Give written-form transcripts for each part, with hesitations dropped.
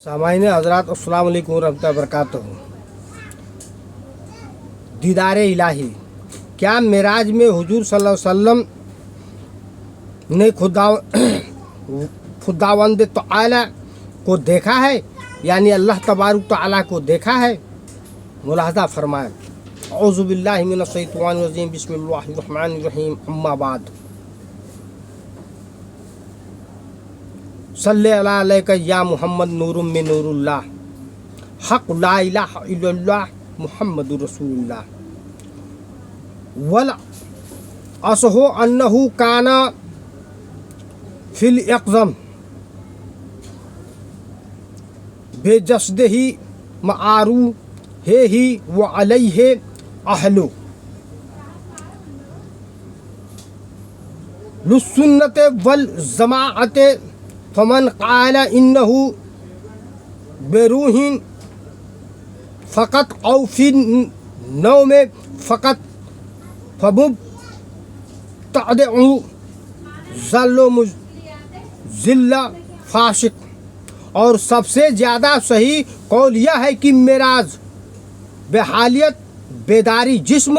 सामाइन हज़रात अस्सलाम वालेकुम रहमतुल्लाहि व बरकातहू। दीदार इलाही, क्या मेराज में हुजूर सल्लल्लाहु अलैहि वसल्लम ने खुदावंद तआला को देखा है, यानी अल्लाह तबारक तआला को देखा है? मुलाहज़ा फरमाएं। औज़ु बिल्लाहि मिनश शैतानिर रजीम, बिस्मिल्लाहिर रहमानिर रहीम, अम्मा बाद। सल्ले अलैका या मोहम्मद नूरुम मिन नूरिल्लाह, हक़ ला इलाहा इल्लल्लाह मुहम्मदुर रसूलुल्लाह। वल असहो अन्नहु काना फिल यक़ज़म बेजस्दिही मारू है ही व अलैहि अहलु लुस्सुन्नत वल जमाअत फमन क़ाला इन्नहु बेरूहिन फ़क़त औ फ़ी नौम फ़क़त फमुब्तदिउ ज़ल्लो मुज़िल्ला फ़ासिक़। और सबसे ज़्यादा सही कौल यह है कि मेराज बेहालियत बेदारी जिस्म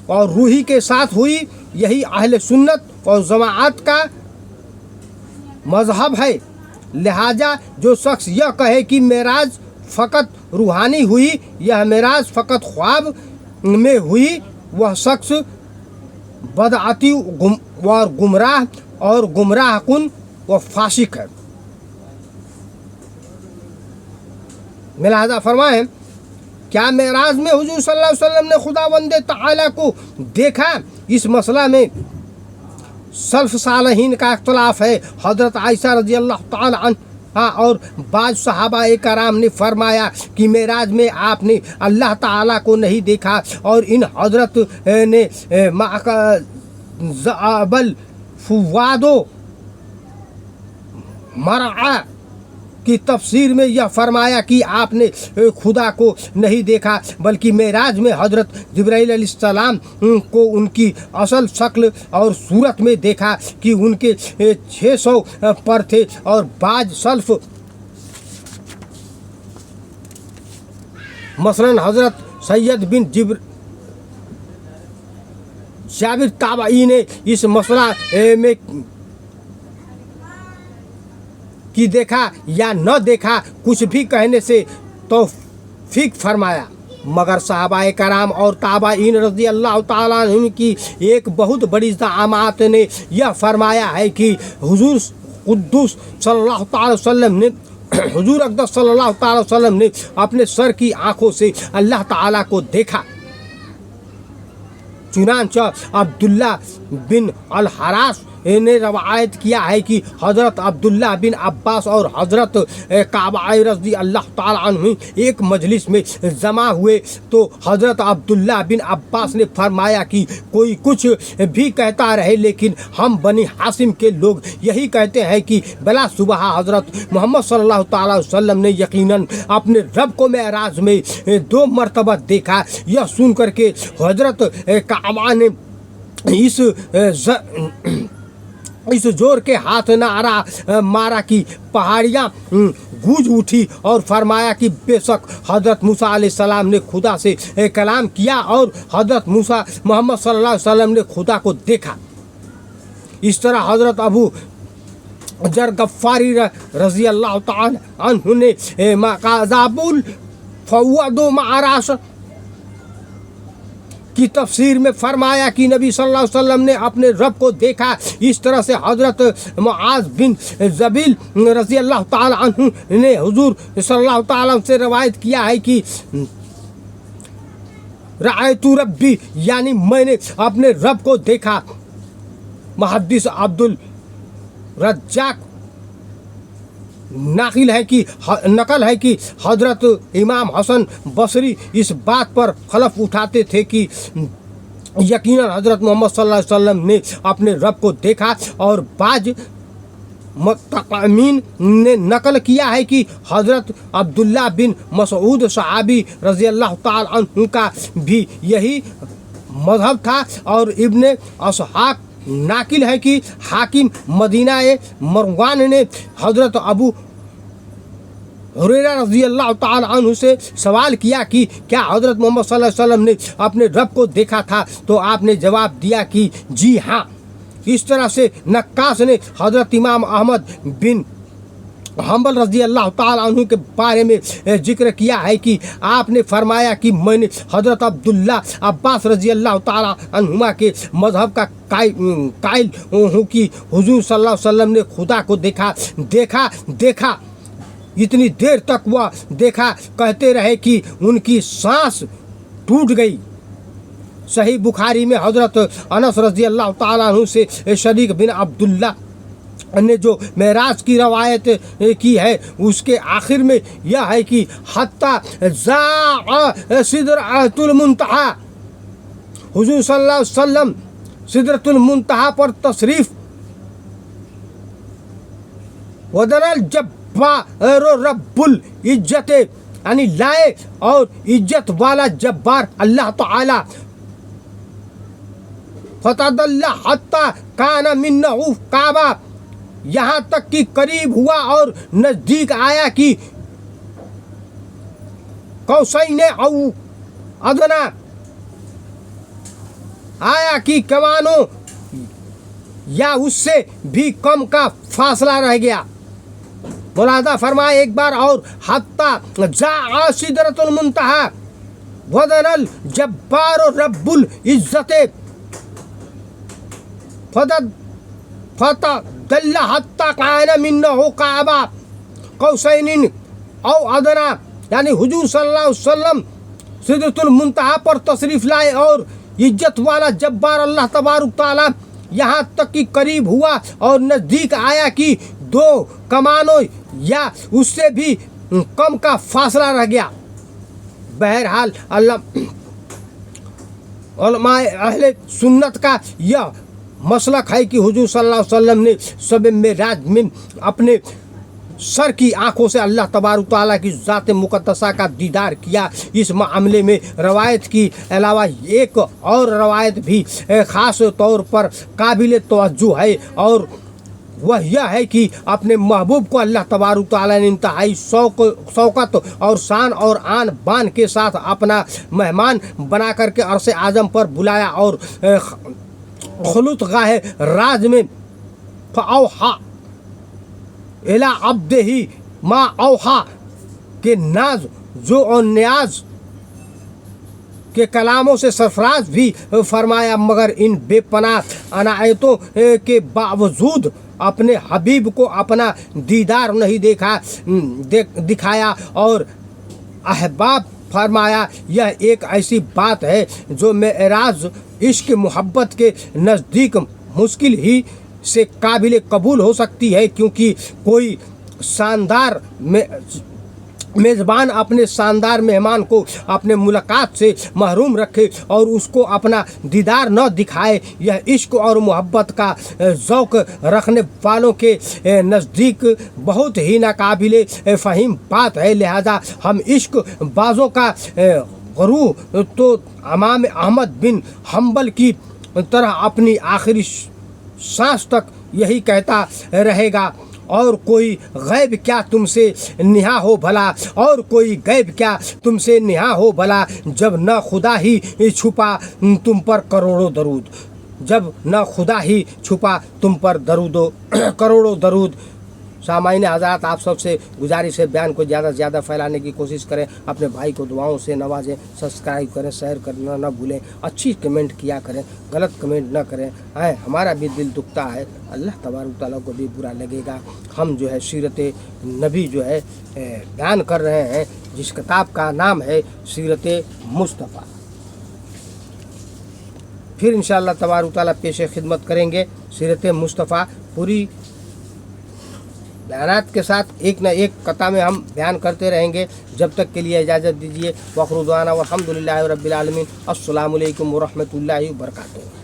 और रूही के साथ हुई। यही अहले सुन्नत और जमाअत का मज़हब है। लिहाजा जो शख्स यह कहे कि मेराज फ़कत रूहानी हुई, यह मेराज फ़कत ख्वाब में हुई, वह शख्स बदअती और गुमराह कुन व फासिक है। लिहाजा फरमाएं, क्या मेराज में हुजूर सल्लल्लाहु अलैहि वसल्लम ने खुदावंद तआला को देखा? इस मसला में सल्फ सालहीन का इख्तलाफ है। हज़रत आयशा रज़ी अल्लाह तआला अन्हा और बाज़ सहाबा कराम ने फरमाया कि मेराज में आपने अल्लाह ताला को नहीं देखा, और इन हज़रत ने माक़बल फुवादो मरआ की तफसीर में यह फरमाया कि आपने खुदा को नहीं देखा, बल्कि मेराज में हज़रत जिब्राइल अलैहिस्सलाम को उनकी असल शक्ल और सूरत में देखा कि उनके 600 पर थे। और बाज सल्फ मसलन हज़रत सैयद बिन जाबिर ताबई ने इस मसला में कि देखा या न देखा कुछ भी कहने से तौफीक फरमाया, मगर सहाबाए कराम और ताबाईन रज़ी अल्लाह ताला अन्हुम की एक बहुत बड़ी ज़मात ने यह फरमाया है कि हुजूर कुद्दूस सल्लल्लाहु अलैहि वसल्लम ने हुजूर अक़दस सल्लल्लाहु अलैहि वसल्लम ने अपने सर की आँखों से अल्लाह ताला को देखा। चुनांचा अब्दुल्ला बिन अल हरास ने रवायत किया है कि हज़रत अब्दुल्ला बिन अब्बास और हज़रत काबा रज़ी अल्लाह ताला अन्हु एक मजलिस में जमा हुए, तो हज़रत अब्दुल्ला बिन अब्बास ने फरमाया कि कोई कुछ भी कहता रहे, लेकिन हम बनी हासिम के लोग यही कहते हैं कि बला सुबह हज़रत मोहम्मद सल्लल्लाहु ताला अलैहि वसल्लम ने यकीनन अपने रब को मेराज में 2 मरतबा देखा। यह सुन करके हज़रत काबा ने इस जोर के हाथ नारा मारा कि पहाड़ियाँ गूंज उठी, और फरमाया कि बेशक हज़रत मूसा अलैहिस्सलाम ने खुदा से कलाम किया और हज़रत मूसा मोहम्मद सल्लल्लाहु अलैहि वसल्लम ने खुदा को देखा। इस तरह हज़रत अबू जर गफ़ारी रज़ी अल्लाह ताला अन्हु ने मक़ाज़ाबुल फ़वादो मआराश की तफसीर में फरमाया कि नबी सल्लल्लाहु अलैहि वसल्लम ने अपने रब को देखा। इस तरह से हज़रत मुआज़ बिन जबील रज़ी अल्लाह ताला अन्हु ने हुजूर सल्लल्लाहु ताला से रवायत किया है कि रायतु रब्बी, यानी मैंने अपने रब को देखा। मुहद्दिस अब्दुल रज्जाक नकल है कि हज़रत इमाम हसन बसरी इस बात पर खलफ उठाते थे कि यकीनन हज़रत मोहम्मद सल्लल्लाहु अलैहि वसल्लम ने अपने रब को देखा। और बाज मुतक़म्मीन ने नकल किया है कि हज़रत अब्दुल्ला बिन मसऊद सहाबी रज़ी अल्लाह ताला अन्हु का भी यही मज़हब था। और इब्ने असहाक नाकिल है कि हाकिम मदीना मरवान ने हज़रत अबू हुरैरा रज़ी अल्लाह ताला अन्हु से सवाल किया कि क्या हज़रत मोहम्मद सल्लल्लाहु अलैहि वसल्लम ने अपने रब को देखा था? तो आपने जवाब दिया कि जी हाँ। इस तरह से नक्काश ने हज़रत इमाम अहमद बिन हम्बल रज़ी अल्लाह ताला अन्हु के बारे में जिक्र किया है कि आपने फरमाया कि मैंने हज़रत अब्दुल्ला अब्बास रज़ी अल्लाह ताला अन्हुमा के मज़हब का कायल हूँ कि हुजूर सल्लल्लाहु अलैहि वसल्लम ने खुदा को देखा इतनी देर तक वह देखा कहते रहे कि उनकी सांस टूट गई। सही बुखारी में हज़रत अनस रज़ी अल्लाह ताला अन्हु से शरीक बिन अब्दुल्ला ने जो मेराज की रवायत की है उसके आखिर में यह है कि हत्ता ज़ा सिदरतुल मुंतहा, हुजूर सल्लल्लाहु अलैहि वसल्लम सिदरतुल मुंतहा पर तशरीफ वदनल जब्बार रब्बुल इज्जत यानी लाए और इज्जत वाला जब्बार अल्लाह ताला फतदल्ला हत्ता काना मिन्नहु काबा, यहाँ तक कि करीब हुआ और नज़दीक आया कि कौसैने औ अदना आया कि कमानो या उससे भी कम का फासला रह गया। मुलादा फरमाए एक बार और हत्ता जा सिदरतुल मुंतहा वदनल जब्बार रब्बुल इज्जत फतदल्ला हत्ता काना मिन्नहु काबा कौसैनिन औ अदना, यानी हुजूर सल्लल्लाहु अलैहि वसल्लम सिदरतुल मुंतहा पर तशरीफ लाए और इज्जत वाला जब्बार अल्लाह तबारक ताला यहाँ तक कि करीब हुआ और नज़दीक आया कि दो कमानों या उससे भी कम का फासला रह गया। बहरहाल उलमाए अहले सुन्नत का यह मसलक है कि हुजूर सल्लल्लाहु अलैहि वसल्लम ने शब मेराज में अपने सर की आंखों से अल्लाह तबारक तआला की ज़ात मुक़द्दसा का दीदार किया। इस मामले में रवायत की अलावा एक और रवायत भी ख़ास तौर पर काबिल तवज्जो है और वह यह है कि अपने महबूब को अल्लाह तबारक तआला ने इंतहाई शौकत और शान और आन बान के साथ अपना मेहमान बना करके अर्श आज़म पर बुलाया और खुलूत गाह राज में फ़अौहा इला अब्दिही मा औहा के नाज जो और न्याज के कलामों से सरफराज भी फरमाया, मगर इन बेपनाह अनायतों के बावजूद अपने हबीब को अपना दीदार नहीं दिखाया और अहबाब फरमाया। यह एक ऐसी बात है जो मेराज इश्क मोहब्बत के नज़दीक मुश्किल ही से काबिल कबूल हो सकती है, क्योंकि कोई शानदार मेज़बान अपने शानदार मेहमान को अपने मुलाकात से महरूम रखे और उसको अपना दीदार न दिखाए। यह इश्क और मोहब्बत का ज़ौक़ रखने वालों के नज़दीक बहुत ही नाकाबिल फ़हीम बात है। लिहाजा हम इश्क बाज़ों का गुरूह तो इमाम अहमद बिन हम्बल की तरह अपनी आखिरी सांस तक यही कहता रहेगा, और कोई गैब क्या तुमसे निहा हो भला, और कोई गैब क्या तुमसे निहा हो भला, जब न खुदा ही छुपा तुम पर करोड़ों दरूद, जब न खुदा ही छुपा तुम पर करोड़ों दरूद। सामाईन हज़रात, आप सबसे गुजारिश है बयान को ज़्यादा से ज़्यादा फैलाने की कोशिश करें, अपने भाई को दुआओं से नवाजें, सब्सक्राइब करें, शेयर करना न भूलें, अच्छी कमेंट किया करें, गलत कमेंट न करें। हमारा भी दिल दुखता है, अल्लाह तबारक तआला को भी बुरा लगेगा। हम जो है सीरत नबी जो है बयान कर रहे हैं, जिस किताब का नाम है सीरत मुस्तफ़ा। फिर इंशाअल्लाह तबारक तआला पेश खिदमत करेंगे सीरत मुस्तफ़ा पूरी बयानात के साथ, एक न एक कता में हम बयान करते रहेंगे। जब तक के लिए इजाज़त दीजिए। वख़्रु दुआना वल्हम्दुलिल्लाहि रब्बिल आलमीन। अस्सलामु अलैकुम व रहमतुल्लाहि व बरकातुहू।